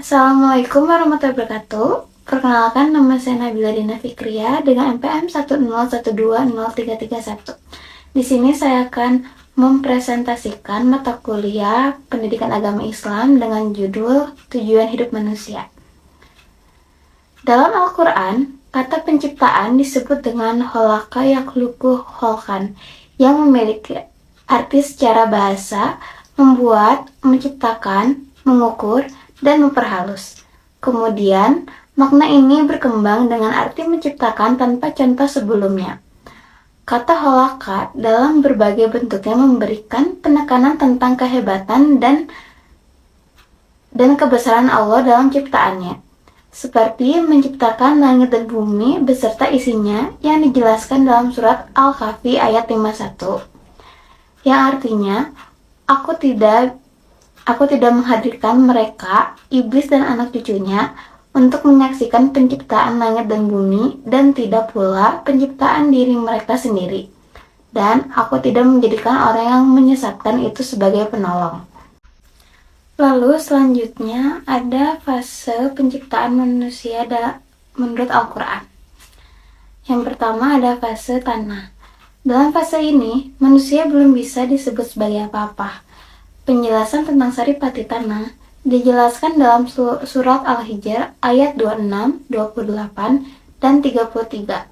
Assalamualaikum warahmatullahi wabarakatuh. Perkenalkan, nama saya Nabila Dina Fikria dengan NPM 101203331. Di sini saya akan mempresentasikan mata kuliah Pendidikan Agama Islam dengan judul Tujuan Hidup Manusia. Dalam Al-Quran, kata penciptaan disebut dengan kholaka yakhluqu kholqan, yang memiliki arti secara bahasa membuat, menciptakan, mengukur, dan memperhalus. Kemudian, makna ini berkembang dengan arti menciptakan tanpa contoh sebelumnya. Kata kholaka dalam berbagai bentuknya memberikan penekanan tentang kehebatan dan kebesaran Allah dalam ciptaannya, seperti menciptakan langit dan bumi beserta isinya yang dijelaskan dalam surat Al-Kahfi ayat 51, yang artinya, Aku tidak menghadirkan mereka, iblis dan anak cucunya, untuk menyaksikan penciptaan langit dan bumi, dan tidak pula penciptaan diri mereka sendiri. Dan aku tidak menjadikan orang yang menyesatkan itu sebagai penolong. Lalu selanjutnya ada fase penciptaan manusia menurut Al-Quran. Yang pertama ada fase tanah. Dalam fase ini, manusia belum bisa disebut sebagai apa-apa. Penjelasan tentang saripati tanah dijelaskan dalam surat Al-Hijr ayat 26, 28, dan 33.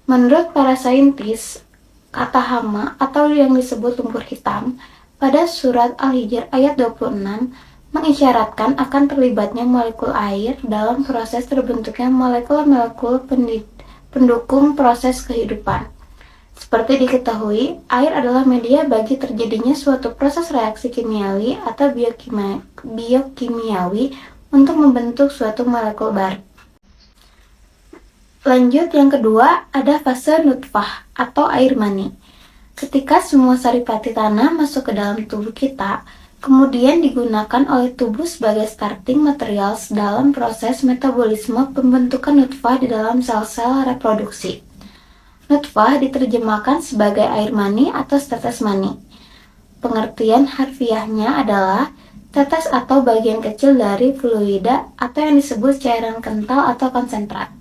Menurut para saintis, kata hama atau yang disebut lumpur hitam pada surat Al-Hijr ayat 26 mengisyaratkan akan terlibatnya molekul air dalam proses terbentuknya molekul-molekul pendukung proses kehidupan. Seperti diketahui, air adalah media bagi terjadinya suatu proses reaksi kimiawi atau biokimiawi untuk membentuk suatu molekul baru. Lanjut, yang kedua ada fase nutfah atau air mani. Ketika semua saripati tanah masuk ke dalam tubuh kita, kemudian digunakan oleh tubuh sebagai starting material dalam proses metabolisme pembentukan nutfah di dalam sel-sel reproduksi. Nutfah diterjemahkan sebagai air mani atau tetes mani. Pengertian harfiahnya adalah tetes atau bagian kecil dari fluida atau yang disebut cairan kental atau konsentrat.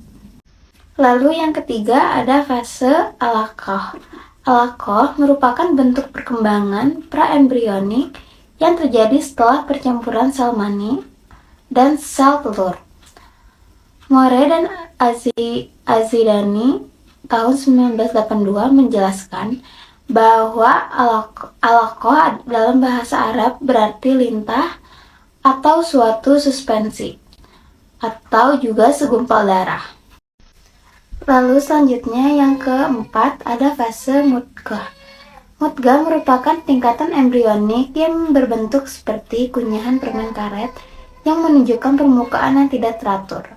Lalu yang ketiga ada fase alaqah. Alaqah merupakan bentuk perkembangan praembrionik yang terjadi setelah percampuran sel mani dan sel telur. More dan Azidani tahun 1982 menjelaskan bahwa alaqah dalam bahasa Arab berarti lintah atau suatu suspensi atau juga segumpal darah. Lalu selanjutnya yang keempat ada fase mudghah. Mudghah merupakan tingkatan embrionik yang berbentuk seperti kunyahan permen karet yang menunjukkan permukaan yang tidak teratur.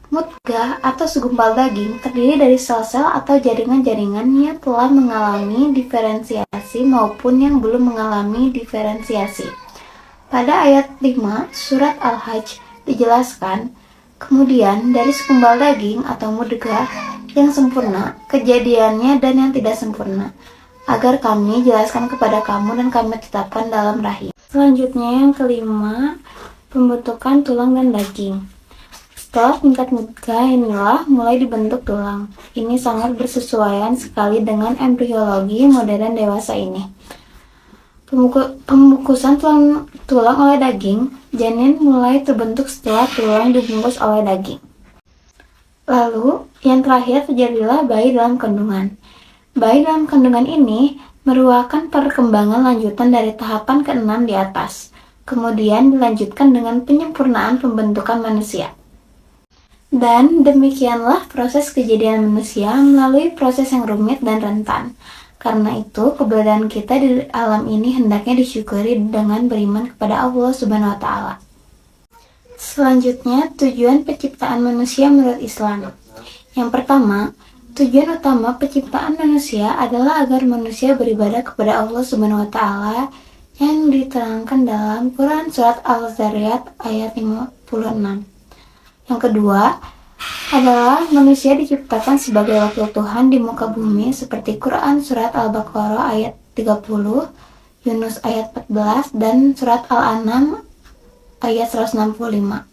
Mudghah atau segumpal daging terdiri dari sel-sel atau jaringan-jaringan yang telah mengalami diferensiasi maupun yang belum mengalami diferensiasi. Pada ayat 5 surat Al-Hajj dijelaskan, kemudian dari segumpal daging atau mudghah yang sempurna, kejadiannya dan yang tidak sempurna, agar kami jelaskan kepada kamu dan kami tetapkan dalam rahim. Selanjutnya yang kelima, pembentukan tulang dan daging. Setelah tingkat mudghah inilah mulai dibentuk tulang. Ini sangat bersesuaian sekali dengan embriologi modern dewasa ini. Pembungkusan tulang oleh daging, janin mulai terbentuk setelah tulang dibungkus oleh daging. Lalu, yang terakhir terjadilah bayi dalam kandungan. Bayi dalam kandungan ini merupakan perkembangan lanjutan dari tahapan ke-6 di atas. Kemudian dilanjutkan dengan penyempurnaan pembentukan manusia. Dan demikianlah proses kejadian manusia melalui proses yang rumit dan rentan. Karena itu, keberadaan kita di alam ini hendaknya disyukuri dengan beriman kepada Allah Subhanahu wa Ta'ala. Selanjutnya, tujuan penciptaan manusia menurut Islam. Yang pertama, tujuan utama penciptaan manusia adalah agar manusia beribadah kepada Allah Subhanahu wa Ta'ala yang diterangkan dalam Quran surat Al-Zariyat ayat 56. Yang kedua adalah manusia diciptakan sebagai wakil Tuhan di muka bumi seperti Quran surat Al-Baqarah ayat 30, Yunus ayat 14, dan surat Al-An'am ayat 165.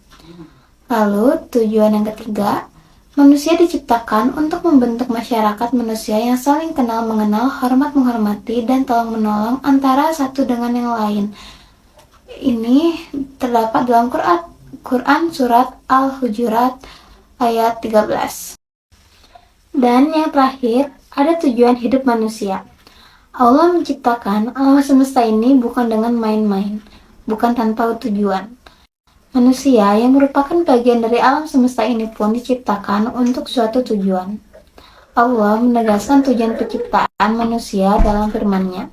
Lalu, tujuan yang ketiga, manusia diciptakan untuk membentuk masyarakat manusia yang saling kenal mengenal, hormat menghormati, dan tolong menolong antara satu dengan yang lain. Ini terdapat dalam Quran surat Al-Hujurat ayat 13. Dan yang terakhir, ada tujuan hidup manusia. Allah menciptakan alam semesta ini bukan dengan main-main, bukan tanpa tujuan. Manusia yang merupakan bagian dari alam semesta ini pun diciptakan untuk suatu tujuan. Allah menegaskan tujuan penciptaan manusia dalam firman-Nya,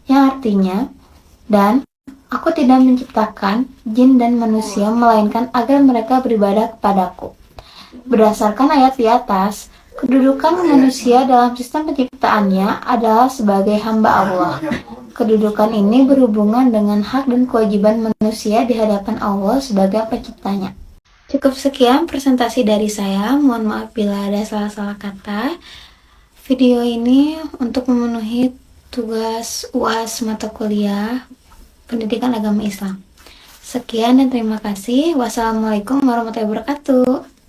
yang artinya, dan Aku tidak menciptakan jin dan manusia melainkan agar mereka beribadah kepadaku. Berdasarkan ayat di atas, kedudukan manusia dalam sistem penciptaannya adalah sebagai hamba Allah. Kedudukan ini berhubungan dengan hak dan kewajiban manusia di hadapan Allah sebagai penciptanya. Cukup sekian presentasi dari saya. Mohon maaf bila ada salah-salah kata. Video ini untuk memenuhi tugas UAS mata kuliah Pendidikan Agama Islam. Sekian dan terima kasih. Wassalamualaikum warahmatullahi wabarakatuh.